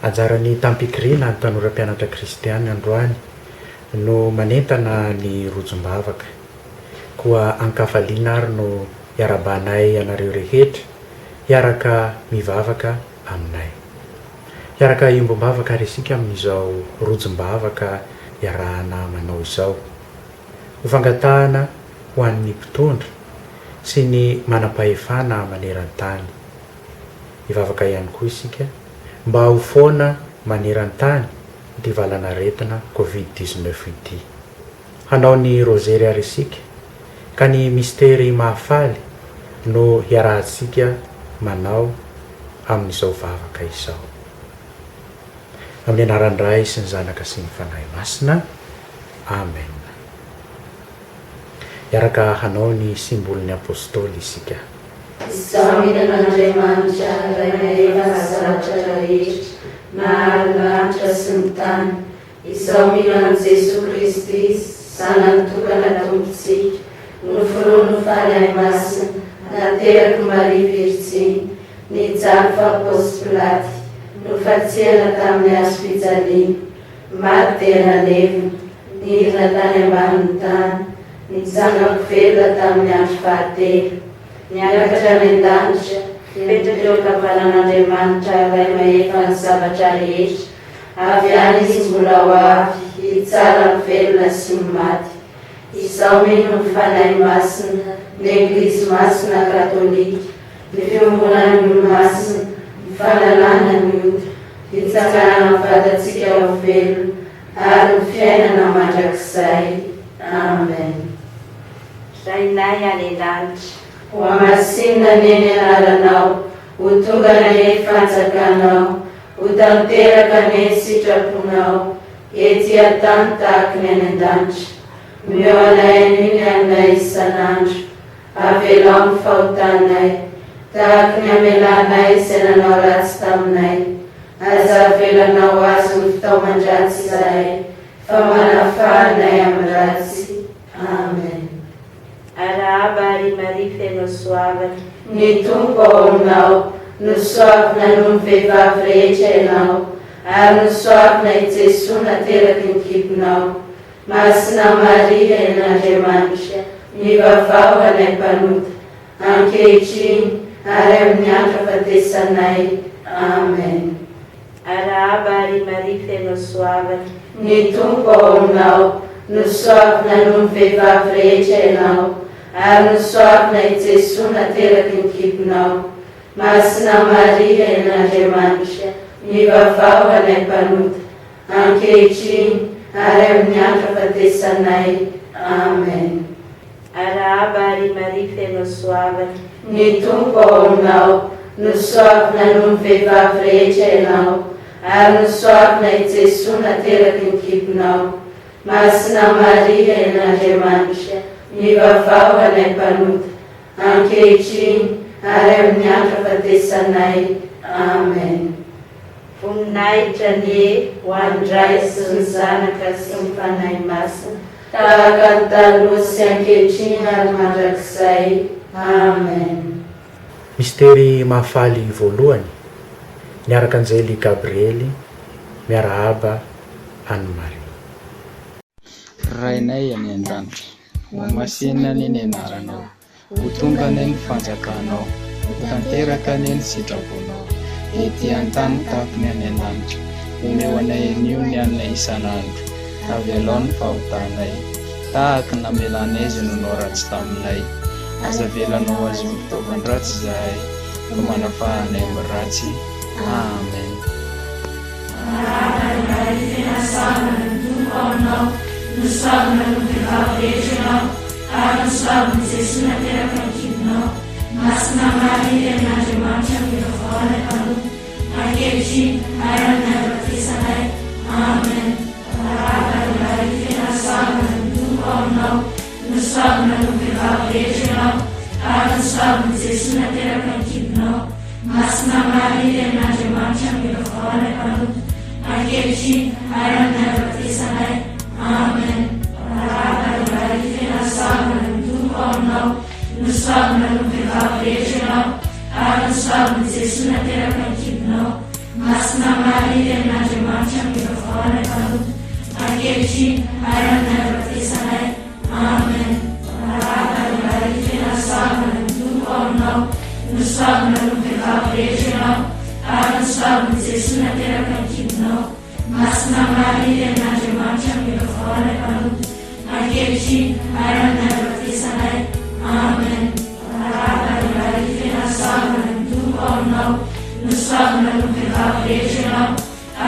Anjarany tampikirina ny tanora-pianatra kristiany androany no manentana ny rojom-bavaka, koa ankafaliana ary no hiara-banay anareo rehetra hiaraka mivavaka aminay. Hiara-hiombom-bavaka ary isika amin'izao rojom-bavaka hiarahana manao izao. Ho fangatahana ho an'ny mpitondra sy ny manam-pahefana maneran-tany. Hivavaka ihany koa isika mba ho foana maneran-tany ity valan'aretina COVID-19 ity. Hanao ny rozery ary isika ka ny mistery mahafaly no hiarahantsika manao amin'izao vavaka izao. Amin'ny anaran-dray sy ny zanaka sy ny fanahy masina. Amen. Hiaraka hanao ny simbolin'ny apôstôly isika. Izao minan'Andriamanitra ray mahefa zavatra rehetra na lanitra sy ny tany. Izao minan Jesy Kristy sanany tokana tompontsika, noforono fanahy masina, nateraky Maria Virginy, nijanona fa Pôsy Pilaty, nofatsihana tamin'ny hazo fijaliana, maty dia nalevina, nihirina tany ambanin'ny tany, nijangako velona tamin'ny andro fahatelo, niakatra any an-danitra, nipetraka eo ankavanan'Andriamanitra ray mahefa ny zavatra rehetra. Avy any izy mbola ho avy, hitsara ny velona sy ny maty. Izao mino ny fanahy masina, ny Eglizy masina katolika, ny fiangonana ny masina, ny fanalana ny ota, hitsangana ny vatantsika ho velona, ary ny fiainana mandrakizay. Amen. Rainay any an-danitra, ho amasinina neny anaranao, ho tonga ny fanjakanao, ho tanteraka ny sitraponao, ety an-tany tahaka ny any an-danitra. Meo anay aniny aminay isan'andro, avelao ny fahotanay, tahaka ny amelanay izay nanao ratsy taminay. Aza avelanao azy ny fitaoman-dratsy izahay, fa manafahanay amin'ny ratsy. Amen. Arahaba ary Maria feno soavana, Ny tompo ao aminao, no soavina noho ny vehivavy rehetra ianao, ary no soavina i Jesosy nateraky ny kiponao. Masina Maria en'Andriamanitra, mivavao anay mpanota, ankehitriny ary amin'ny andro afatesanay. Amen. Arahaba ary Maria feno soavana, Ny tompo ao aminao, no soavina noho ny vehivavy rehetra ianao, ary no soavina i Jesosy nateraky ny kiponao. Masina Maria en'Andriamanitra, mivavao anay mpanota, ankehitriny ary amin'ny andro afatesanay. Amen. Arahaba ary Maria feno soavana, Ny tompo ao aminao, no soavina noho ny vehivavy rehetra ianao, ary no soavina i Jesosy nateraky ny kiponao. Masina Maria en'Andriamanitra, mivavao anay mpanota, ankehitriny ary amin'ny andro afatesanay. Amen. voninahitra ny ho andray sy ny zanaka sy ny fanahy masina, tahaka ny taloha sy ankehitriny ary mandrakizay. Amen. Mistery mahafaly voalohany, ny arkanjely Gabriely miarahaba any Maria. Rainay any an-danitra, ho masina ny anaranao, ho tonga ny fanjakanao, ho tanteraka ny sitraponao, ety an-tany tahaka ny any an-danitra. Omeo anay anio ny anay isan'andro, avelao ny fahotanay, tahaka namelanay izay nanao ratsy taminay. Aza avelanao azy ny fitaovan-dratsy izahay, fa manafahanay amin'ny ratsy. Amen. Nusabna no vehivavy rehetra ianao, ary nosabny Jesosy nateraky ny kiponao. Masina Maria en'Andriamanitra, mivavao anay mpanota, ankehitriny ary amin'ny andro afatesanay. Amen. Arahaba ary Maria fena sabana ny tompo ao aminao, nosabna no vehivavy rehetra ianao, ary nosabny Jesosy nateraky ny kiponao. Masina Maria en'Andriamanitra, mivavao anay mpanota, ankehitriny ary amin'ny andro afatesanay. Amen. Arahaba ary Maria fena sabana ny tompo ao aminao, nosabna no vehivavy rehetra ianao, ary nosabny Jesosy nateraky ny kiponao. marian'andriamanitra miravahana taloha ankehitriny ary amin'ny andro-ampiasanay. Amen. Ary fianasavana ny tompo aminao, nosavana no vehivavy rehetra ianao, ary nosavana Jesosy nateraka ny kibonao. Masina marian'andriamanitra miravahana taloha ankehitriny ary amin'ny andro-ampiasanay. Amen. Ary fianasavana ny tompo aminao, nosavana no vehivavy rehetra ianao,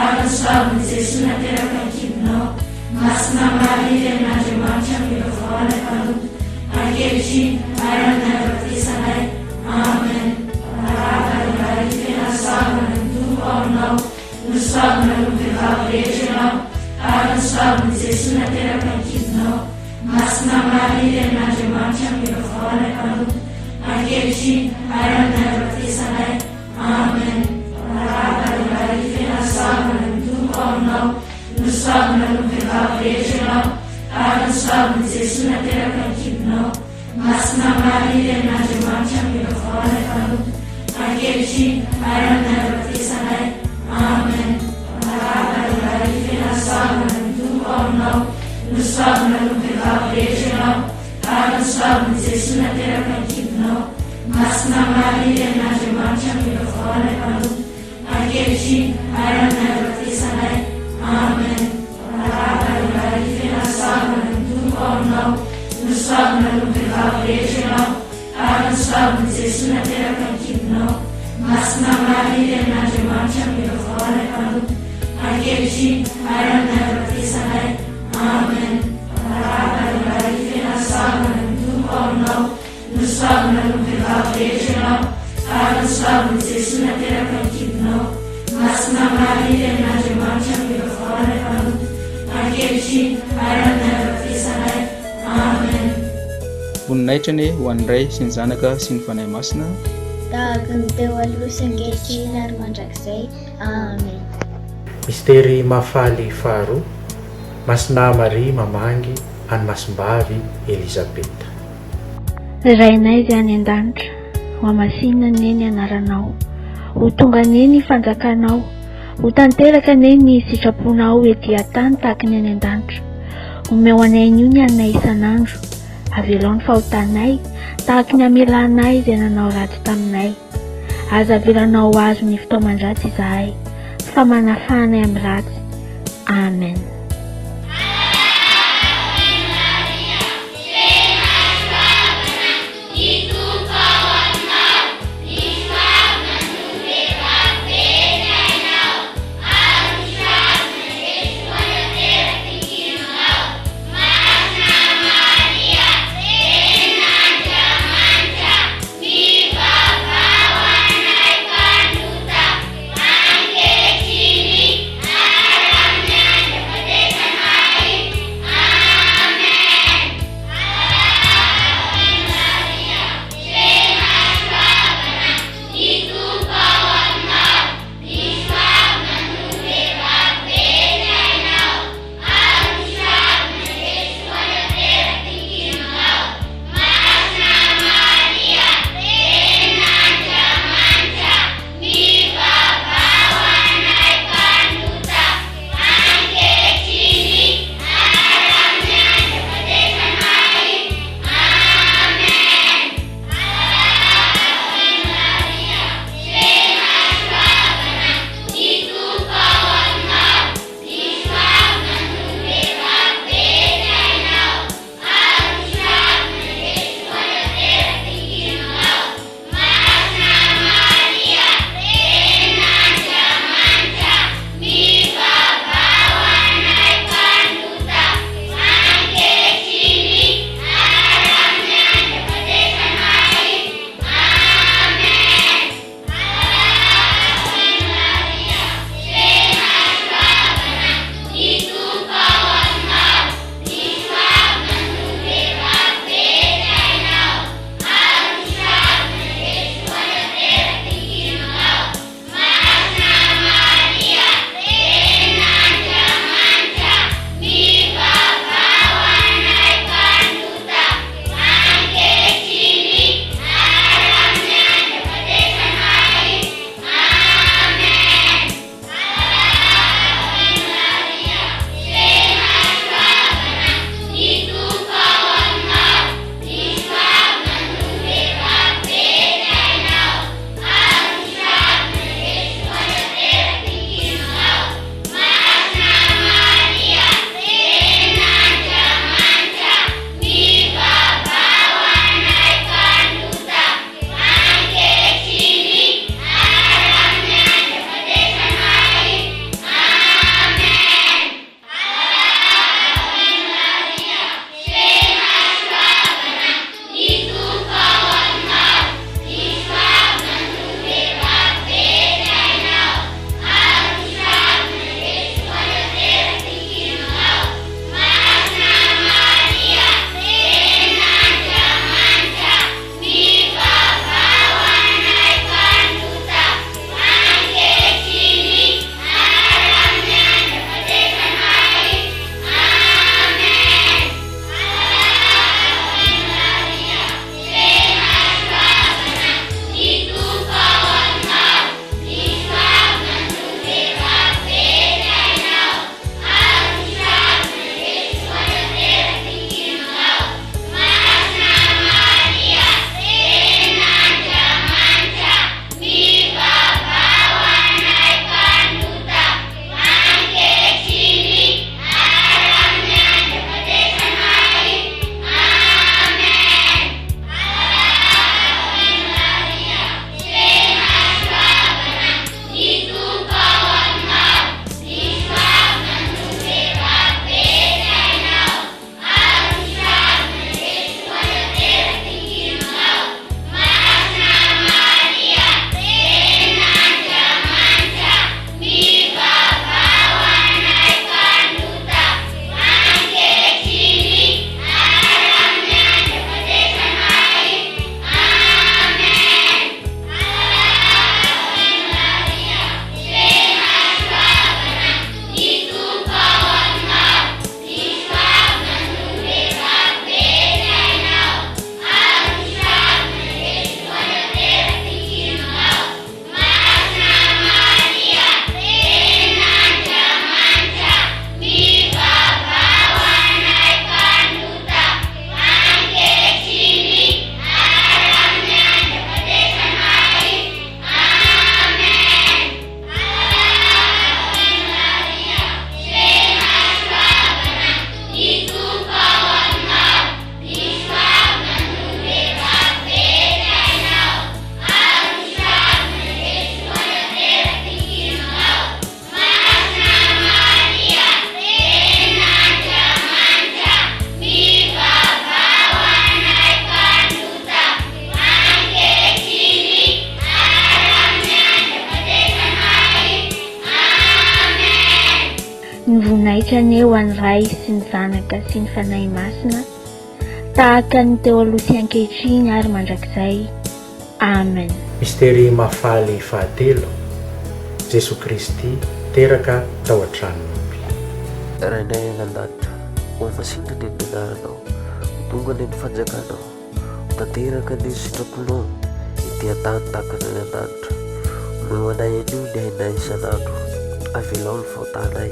ary nosavana Jesosy nateraka ny kibonao. Masina marian'andriamanitra miravahana taloha ankehitriny ary amin'ny andro-ampiasanay. Amen. Ary fianasavana ny tompo aminao, nosavana no vehivavy rehetra ianao, ary nosavana Jesosy nateraka ny kibonao. Masina marian'andriamanitra miravahana taloha ankehitriny ary amin'ny andro-ampiasanay. Amen. Ary fianasavana ny tompo aminao, nosavana no vehivavy rehetra ianao, ary nosavana Jesosy nateraka ny kibonao. Masina marian'andriamanitra miravahana taloha ankehitriny ary amin'ny andro-ampiasanay. Amen. Ary fianasavana ny tompo aminao, nosavana no vehivavy rehetra ianao, ary nosavana Jesosy nateraka ny kibonao. Masina marian'andriamanitra miravahana taloha ankehitriny ary amin'ny andro-ampiasanay. Amen. Ary fianasavana ny tompo aminao, nosavana no vehivavy rehetra ianao, ary nosavana Jesosy nateraka ny kibonao. Masina marian'andriamanitra miravahana taloha ankehitriny ary amin'ny andro-ampiasanay. Amen. Ary fianasavana ny tompo aminao, nosavana no vehivavy rehetra ianao, ary nosavana Jesosy nateraka ny kibonao. Masina marian'andriamanitra miravahana taloha ankehitriny ary amin'ny andro-ampiasanay. Amen. Voninahitra ny ho an'ny Ray sy ny zanaka sy ny fanahy masina, tahaka ny teo aloha sy ankehitriny ary mandrakizay. Amen. Mistery mahafaly faharoa, Masina Maria mamangy any-masom-bavy Elizabeta. Rainay izay any an-danitra, ho amasinina neny anaranao, ho tonga neny fanjakanao, ho tanteraka neny ny sitraponao ety an-tany tahaka ny any an-danitra. Omeo anay io ny anay isan'andro, avelao ny fahotanay tahaka ny amelanay izay nanao ratsy taminay. Aza avelanao azo ny fitaoman-dratsy izahay, fa manafanay amin'ny ratsy. Amen. ny voninahitra ny eo an'ny ray sy ny zanaka sy ny fanahy masina tahaka ny teo aloha sy ankehitriny ary mandrakizay. Amen. Mistery mafaly fahatelo. Jesoa Kristy teraka tao an-tranon'omby. Rainay an-danitra, ho masinga ny anaranao, tonga ny fanjakanao, tanteraka ny sitraponao, ity an-tany tahaka ny an-danitra. No anay anio ny hainay isan'andro, avelao ny faotanay,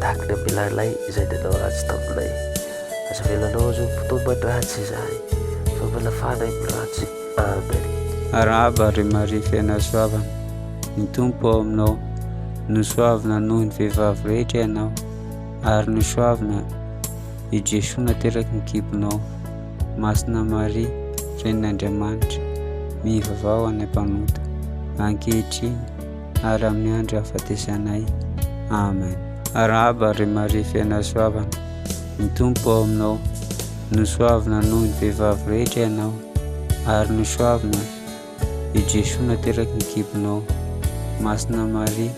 tahaka ny ambelanay izay nanao ratsy taminay. Aza velanao azo mpitomba ratsy izahay, fa malafanay ny ratsy. Amen. Arahaba ary Maria fiaina soavana, ny tompo ao aminao, nosoavina noho ny vehivavy rehetra ianao, ary nosoavina i Jesoa nateraky ny kibonao. Masina Maria, Renin'Andriamanitra, mivavao any am-panota, ankehitriny ary amin'ny andro hahafatesanay. Amen. Arahaba ary Maria fiaina soavana, ny tompo ao aminao, nosoavina noho ny vehivavy rehetra ianao, ary nosoavina i Jesoa nateraky ny kibonao. Masina Maria,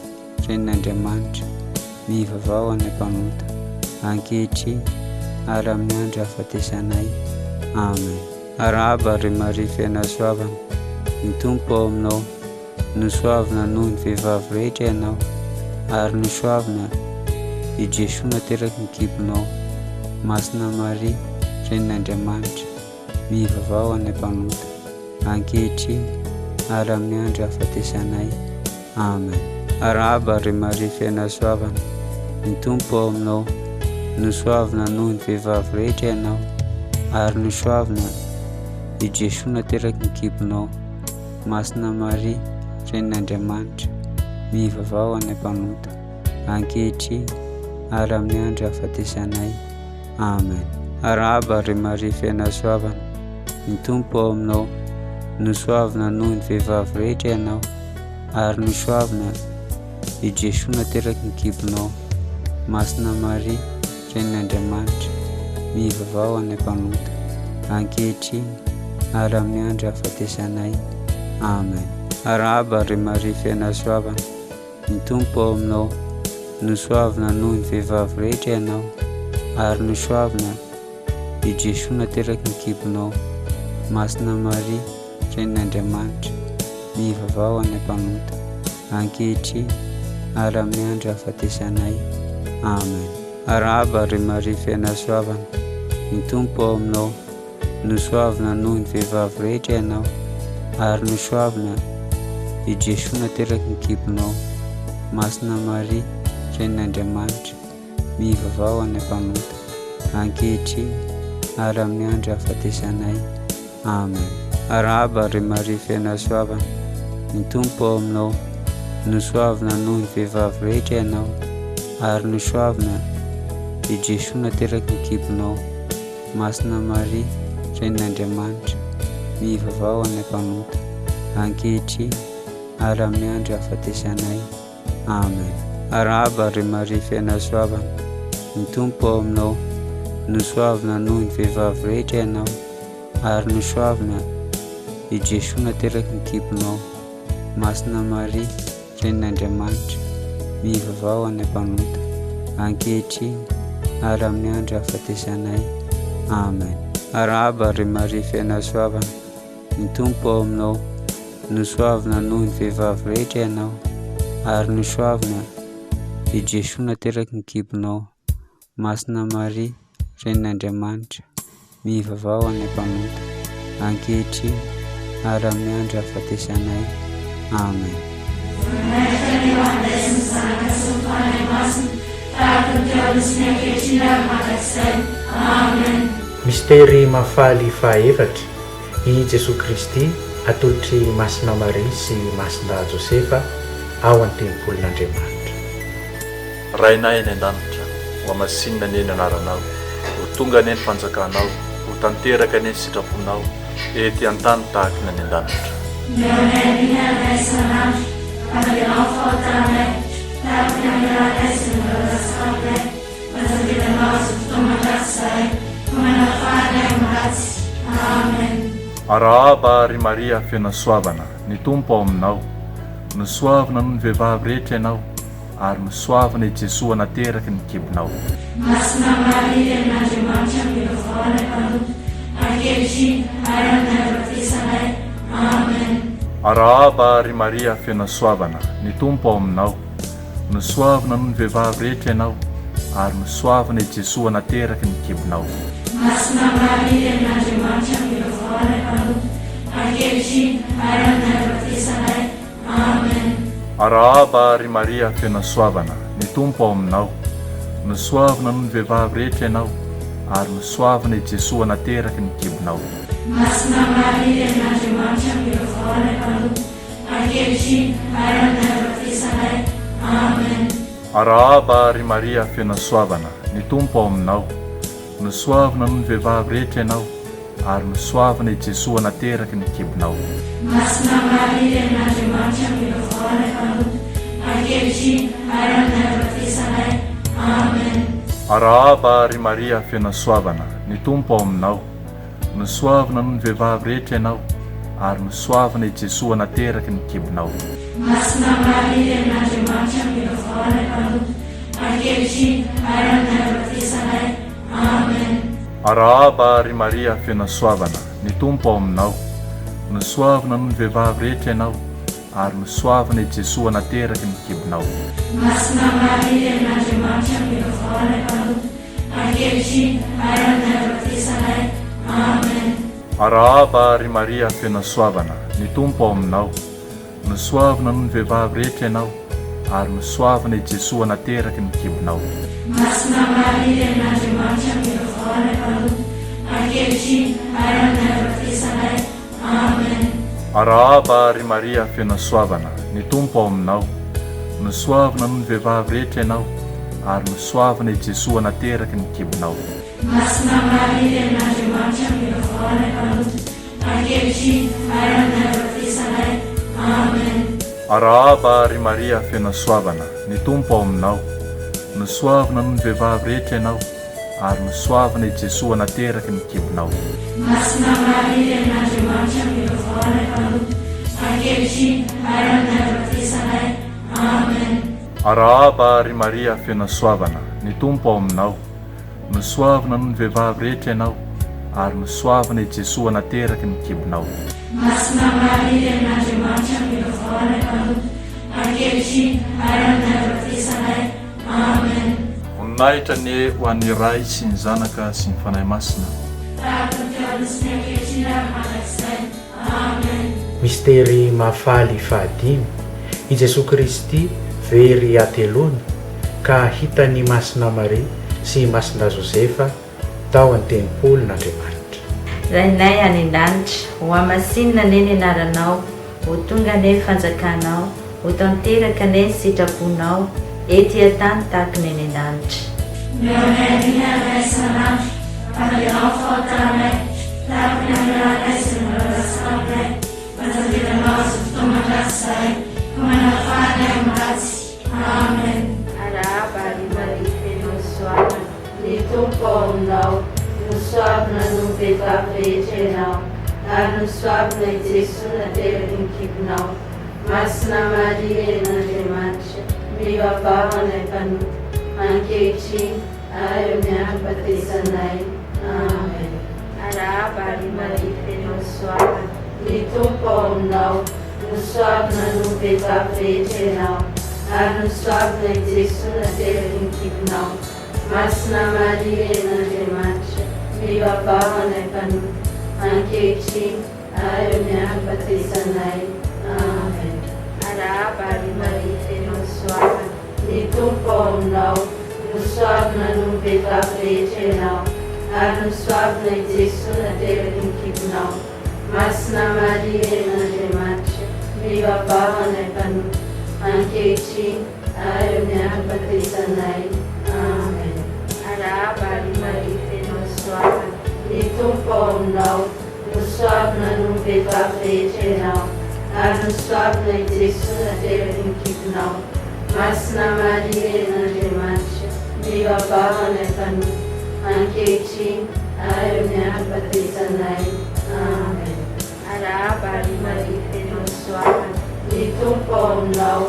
Renin'Andriamanitra, mivavao any am-panota, ankehitriny ary amin'ny andro hahafatesanay. Amen. Arahaba ary Maria fiaina soavana, ny tompo ao aminao, nosoavina noho ny vehivavy rehetra ianao, ary nosoavina i Jesoa nateraky ny kibonao. Masina Maria, Renin'Andriamanitra, mivavao any am-panota, ankehitriny ary amin'ny andro hahafatesanay. Amen. Arahaba ary Maria fiaina soavana, ny tompo ao aminao, nosoavina noho ny vehivavy rehetra ianao, ary nosoavina i Jesoa nateraky ny kibonao. Masina Maria, Renin'Andriamanitra, mivavao any am-panota, ankehitriny ary amin'ny andro hahafatesanay. Amen. Arahaba ary Maria fiaina soavana, ny tompo ao aminao, nosoavina noho ny vehivavy rehetra ianao, ary nosoavina i Jesoa nateraky ny kibonao. Masina Maria, Renin'Andriamanitra, mivavao any am-panota, ankehitriny ary amin'ny andro hahafatesanay. Amen. Arahaba ary Maria fiaina soavana, ny tompo ao aminao, nosoavina noho ny vehivavy rehetra ianao, ary nosoavina i Jesoa nateraky ny kibonao. Masina Maria, Renin'Andriamanitra, mivavao any am-panota, ankehitriny ary amin'ny andro hahafatesanay. Amen. Arahaba ary Maria fiaina soavana, ny tompo ao aminao, nosoavina noho ny vehivavy rehetra ianao, ary nosoavina i Jesoa nateraky ny kibonao. Masina Maria, Renin'Andriamanitra, mivavao any am-panota, ankehitriny ary amin'ny andro hahafatesanay. Amen. Arahaba ary Maria fiaina soavana, ny tompo ao aminao, nosoavina noho ny vehivavy rehetra ianao, ary nosoavina i Jesoa nateraky ny kibonao. Masina Maria, Renin'Andriamanitra, mivavao any am-panota, ankehitriny ary amin'ny andro hahafatesanay. Amen. Arahaba ary Maria fiaina soavana, ny tompo ao aminao, nosoavina noho ny vehivavy rehetra ianao, ary nosoavina i Jesoa nateraky ny kibonao. Masina Maria, Renin'Andriamanitra, mivavao any am-panota, ankehitriny ary amin'ny andro hahafatesanay. Amen. Arahaba ary Maria fiaina soavana, ny tompo ao aminao, nosoavina noho ny vehivavy rehetra ianao, ary nosoavina i Jesoa nateraky ny kibonao. Masina Maria, Renin'Andriamanitra, mivavao any am-panota, ankehitriny ary amin'ny andro hahafatesanay. Amen. Mistery mafaly fahaefatra. I Jesoa Kristy atolotry masina Maria sy masina Josefa ao an-tempolin'Andriamanitra. Rainay any an-danitra, ho masinina ny anaranao, ho tonga ny fanjakanao, ho tanteraka ny sitraponao, ety an-tany tahaka ny an-danitra. Arahaba ary Maria fiaina soavana, ny tompo ao aminao, nosoavina noho ny vehivavy rehetra ianao, ary misoavana i Jesosy anateraky ny kibonao. Masina Maria n'Andriamanitra milovaona mpanoto ankehitriny ary amin'ny andro-fisanay. Amen. Arahaba ary Maria fena soavana, ny Tompo ao aminao. Misoavana noho ny vehivavy rehetra ianao ary misoavana i Jesosy anateraky ny kibonao. Masina Maria n'Andriamanitra milovaona mpanoto ankehitriny ary amin'ny andro-fisanay. Amen. Arahaba ary Maria fena soavana, ny Tompo ao aminao. Misoavana noho ny vehivavy rehetra ianao ary misoavana i Jesosy anateraky ny kibonao. Masina Maria n'Andriamanitra milovaona mpanoto ankehitriny ary amin'ny andro-fisanay. Amen. Arahaba ary Maria fena soavana, ny Tompo ao aminao. Misoavana noho ny vehivavy rehetra ianao ary misoavana i Jesosy anateraky ny kibonao. Masina Maria n'Andriamanitra milovaona mpanoto ankehitriny ary amin'ny andro-fisanay. Amen. Arahaba ary Maria fena soavana, ny Tompo ao aminao. Misoavana noho ny vehivavy rehetra ianao ary misoavana i Jesosy anateraky ny kibonao. Masina Maria n'Andriamanitra milovaona mpanoto ankehitriny ary amin'ny andro-fisanay. Amen. Arahaba ary Maria fena soavana, ny Tompo ao aminao. Misoavana noho ny vehivavy rehetra ianao ary misoavana i Jesosy anateraky ny kibonao. Masina Maria n'Andriamanitra milovaona mpanoto ankehitriny ary amin'ny andro-fisanay. Amen. Arahaba ary Maria fena soavana, ny Tompo ao aminao. Misoavana noho ny vehivavy rehetra ianao ary misoavana i Jesosy anateraky ny kibonao. Masina Maria n'Andriamanitra milovaona mpanoto ankehitriny ary amin'ny andro-fisanay. Amen. Arahaba ary Maria fena soavana, ny Tompo ao aminao. Misoavana noho ny vehivavy rehetra ianao ary misoavana i Jesosy anateraky ny kibonao. Masina Maria n'Andriamanitra milovaona mpanoto ankehitriny ary amin'ny andro-fisanay. Amen. Arahaba ary Maria fena soavana, ny Tompo ao aminao. Misoavana noho ny vehivavy rehetra ianao ary misoavana i Jesosy anateraky ny kibonao. Masina Maria n'Andriamanitra milovaona mpanoto ankehitriny ary amin'ny andro-fisanay. Amen. Arahaba ary Maria fena soavana, ny Tompo ao aminao. Misoavana noho ny vehivavy rehetra ianao ary misoavana i Jesosy anateraky ny kibonao. Masina Maria n'Andriamanitra milovaona mpanoto ankehitriny ary amin'ny andro-fisanay. Amen. Voninahitra ny ho an'ny Ray sy ny Zanaka sy ny Fanahy Masina. Tahaka ny teony sy ny ankehitriny ary mandrakizay. Amen. Mistery mahafaly fahadimy, i Jesosy Kristy very atelony ka hitany Masina Maria sy Masina Josefa tao an-tenimpolon'Andriamanitra. Rainay any an-danitra, ho amasinina ne ny anaranao, ho tonga ne ny fanjakanao, ho tanteraka ne ny sitraponao, ety an-tany tahaka ny any an-danitra. Meonay anay sanandro, andehanao fahotanay, tahaka ny anay sy ny marasanay, manjaviranao sy fotoan-mandrakizay, manafana amin'ny-ratsy. Amen. Arahaba ary Maria feno soavana, ny Tompo ao aminao. Misoavana noho ny vehivavy rehetra ianao ary misoavana i Jesosy nateraky ny kibonao. Masina Maria n'Andriamanitra mivavahana mpanoto ankehitriny ary amin'ny andro-pahatesanay. Amen. Arahaba ary Maria feno soavana, ny Tompo ao aminao. Misoavana noho ny vehivavy rehetra ianao ary misoavana i Jesosy nateraky ny kibonao. Masina Maria n'Andriamanitra mivavahana mpanoto ankehitriny ary amin'ny andro-pahatesanay. Amen. Arahaba ary Maria feno soavana, ny Tompo ao aminao. Misoavana noho ny vehivavy rehetra ianao ary misoavana i Jesosy nateraky ny kibonao. Masina Maria n'Andriamanitra mivavahana mpanoto ankehitriny ary amin'ny andro-pahatesanay. Amen. Arahaba ary Maria feno soavana, ny Tompo ao aminao. Misoavana noho ny vehivavy rehetra ianao ary misoavana i Jesosy nateraky ny kibonao. Masina Maria n'Andriamanitra mivavahana mpanoto ankehitriny ary amin'ny andro-pahatesanay. Amen. Arahaba ary Maria feno soavana, ny Tompo ao aminao.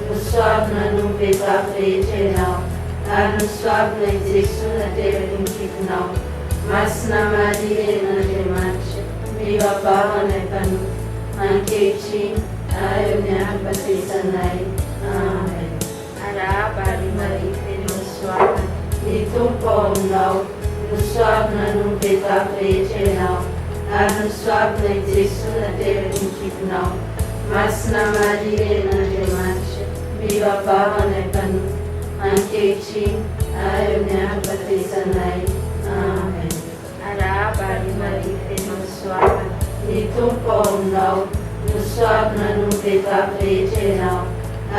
nosoavina no vehivavy rehetra ianao, ary nosoavina i Jesosy nateraky ny kifonao. Masina Maria ren'Andriamanitra, mivavava anay mpanohy, ankehitriny ary amin'ny androm-pahatesanay. Amen. Arahaba ary Maria feno soavina, Ny Tompo ao aminao, nosoavina no vehivavy rehetra ianao, ary nosoavina i Jesosy nateraky ny kifonao. Masina Maria ren'Andriamanitra, mivavava anay mpanohy, ankehitriny ary amin'ny androm-pahatesanay. Amen. Arahaba ary Maria feno soavina, Ny Tompo ao aminao, nosoavina no vehivavy rehetra ianao,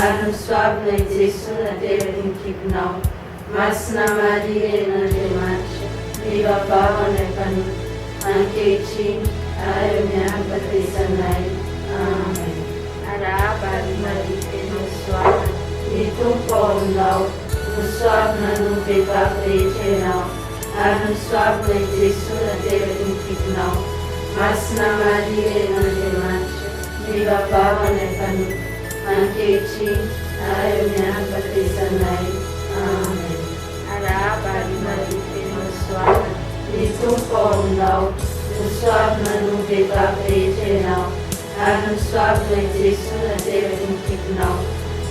ary nosoavina i Jesosy nateraky ny kifonao. Masina Maria ren'Andriamanitra, mivavava anay mpanohy, ankehitriny ary amin'ny androm-pahatesanay. Amen. Arahaba ary Maria feno soavina, Ny Tompo ao aminao, nosoavina no vehivavy rehetra ianao, ary nosoavina i Jesosy nateraky ny kifonao. Masina Maria ren'Andriamanitra, mivavava anay mpanohy, ankehitriny ary amin'ny androm-pahatesanay. Amen. Arahaba ary Maria feno soavina, Ny Tompo ao aminao, nosoavina no vehivavy rehetra ianao, ary nosoavina i Jesosy nateraky ny kifonao.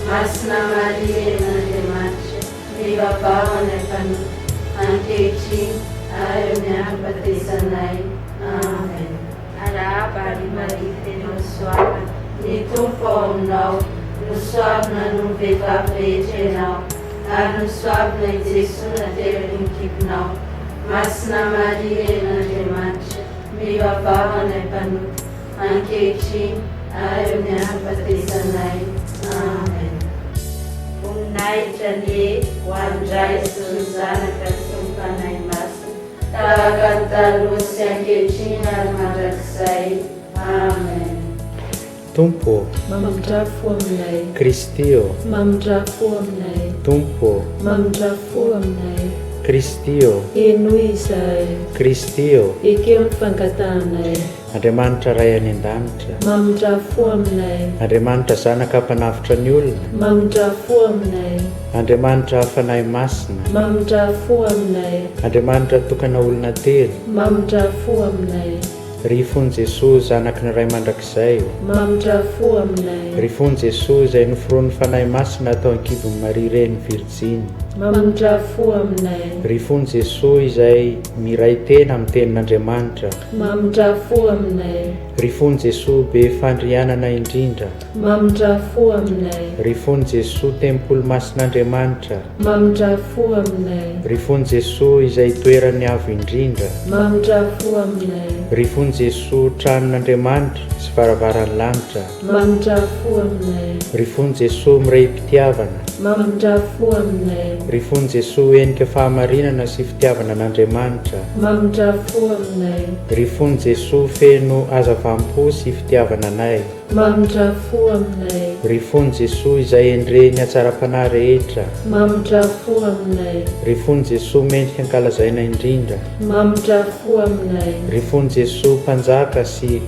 Masina Maria ren'Andriamanitra, mivavava anay mpanohy, ankehitriny ary amin'ny androm-pahatesanay. Amen. Arahaba ary Maria feno soavina, Ny Tompo ao aminao, nosoavina no vehivavy rehetra ianao, ary nosoavina i Jesosy nateraky ny kifonao. Masina Maria ren'Andriamanitra, mivavava anay mpanohy, ankehitriny ary amin'ny androm-pahatesanay. Amen. voninahitra ny ho andray sy ny zanaka sy ny fanahy masina, tahaka ny taloha sy ankehitriny ary mandrakizay. Amen. Tompo, mamondrafo aminay. Kristio, Mamondrafo aminay. Tompo, Mamondrafo aminay. Kristio, Enoy izahay. Kristio, Ekeo ny fangatahanay. Andriamanitra ray any an-danitra, Mamondrafo aminay. Andriamanitra zanaka mpanavitra ny olona, Mamondrafo aminay. Andriamanitra fanahy masina, Mamondrafo aminay. Andriamanitra tokana olona telo, Mamondrafo aminay. ry fony Jesosy zanaky ny ray mandrakizay, Mamondrafo aminay. ry fony Jesosy izay noforoan'ny fanahy masina atao ankibon'ny Maria reny Virjiny, Mamondrafo aminay. ry fony Jesosy izay miray tena amin'ny tenin'Andriamanitra, Mamondrafo aminay. ry fony Jesosy be fandrianana indrindra, Mamondrafo aminay. ry fony Jesosy tempolo masin'Andriamanitra, Mamondrafo aminay. ry fony Jesosy izay toerany avo indrindra, Mamondrafo aminay. ry fony Jesosy tranon'Andriamanitra sy varavaran'ny lanitra, Mamondrafo aminay. ry fony Jesosy miray mpitiavana, Mamondrafo aminay. ry fony Jesosy enika fahamarinana sy fitiavana an'Andriamanitra, Mamondrafo aminay. ry fony Jesosy feno hazavampo sy fitiavana anay, Mamondrafo aminay. ry fony Jesosy izay endreny atsara-panahy rehetra, Mamondrafo aminay. ry fony Jesosy mendrika ankalazaina indrindra, Mamondrafo aminay. ry fony Jesosy mpanjaka sy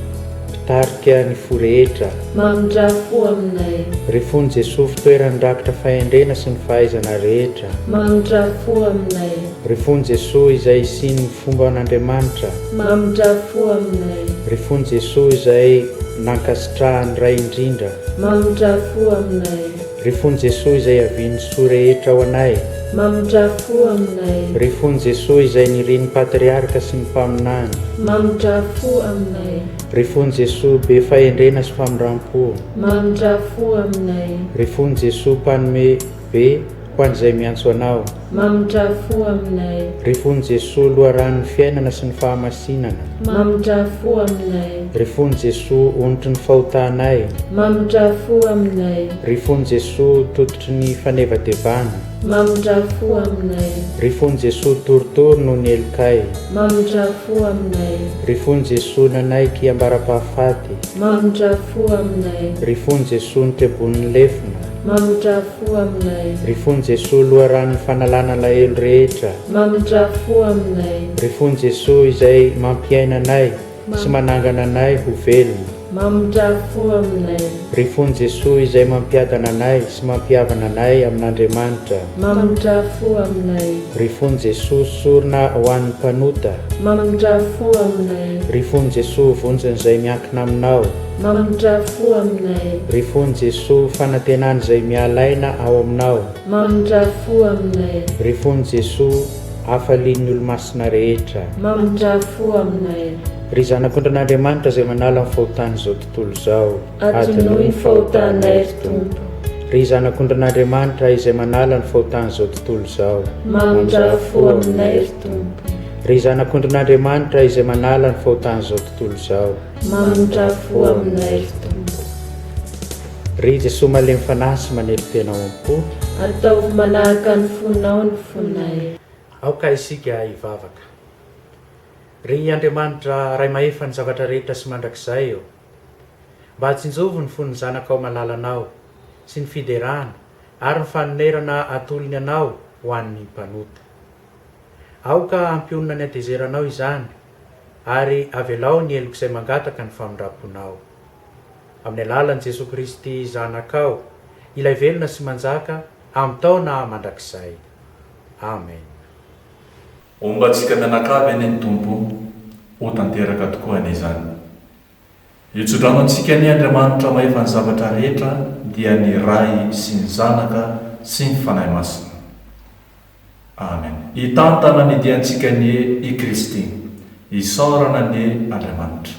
mpitarika ny fo rehetra, Mamondrafo aminay. ry fony Jesosy fitoerany rakitra fahendrena sy ny fahaizana rehetra, Mamondrafo aminay. ry fony Jesosy izay sy ny fomba an'Andriamanitra, Mamondrafo aminay. ry fony Jesosy izay nankasitrahany ray indrindra, Mamondrafo aminay. ry fony Jesosy izay aviany soa rehetra ao anay, Mamondrafo aminay. ry fony Jesosy izay niriny patriarika sy ny mpaminany, Mamondrafo aminay. ry fony Jesosy be fahendrena sy famindram-po, Mamondrafo aminay. ry fony Jesosy mpanome be ho an'izay miantso anao, Mamondrafo aminay. ry fony Jesosy loharan'ny fiainana sy ny fahamasinana, Mamondrafo aminay. ry fony Jesosy onotry ny fahotanay, Mamondrafo aminay. ry fony Jesosy tototry ny fanevadevana, Mamondrafo aminay. ry fony Jesosy toritory noho ny elikay, Mamondrafo aminay. ry fony Jesosy nanaiky ambara-pahafaty, Mamondrafo aminay. ry fony Jesosy nitrebon'ny lefina, Mamondrafo aminay. ry fony Jesosy loharan'ny fanalana lahelo rehetra, Mamondrafo aminay. ry fony Jesosy izay mampiaina anay sy manangana anay ho velona, mamondrafo aminay. ry fony Jesosy izay mampiadana anay sy mampiavana anay amin'Andriamanitra. Mamondrafo aminay. ry fony Jesosy sorona ho an'ny mpanota. Mamondrafo aminay. ry fony Jesosy vonjany izay miankina aminao. Mamondrafo aminay. ry fony Jesosy fanantenana izay mialaina ao aminao. Mamondrafo aminay. ry fony Jesosy hafalian'ny olo-masina rehetra. Mamondrafo aminay. ry zanak'Andriamanitra izay manala ny fahotany izao tontolo izao. Atonoy ny fahotanay ry Tompo. ry zanak'Andriamanitra izay manala ny fahotany izao tontolo izao. Mamondrafo aminay ry Tompo. ry zanak'Andriamanitra izay manala ny fahotany izao tontolo izao. Mamondrafo aminay ry Tompo. ry Jesosy malemy fanahy sy manelo tena am-po. Ataovy manaraka ny fonao ny fonay. aoka isika hivavaka. ry Andriamanitra ray mahefa ny zavatra rehetra sy mandrakizay eo, mba hatsinjovo ny fon'ny zanakao malalanao sy ny fiderana ary ny fanonerana atolony anao ho an'ny mpanota. aoka ampionina ny atezeranao izany ary avelao ny eloko izay mangataka ny famindramponao. amin'ny alalan'i Jesosy Kristy zanakao ilay velona sy manjaka amin'ny taona mandrakizay. Amen. Omba antsika mianakavy any ny Tompo ho tanteraka tokoa an'izany. Itsodrano antsika ny Andriamanitra mahefa ny zavatra rehetra dia ny ray sy ny zanaka sy ny fanahy masina. Amen. Hitantana ny diantsika ny i Kristy, isaorana ny Andriamanitra.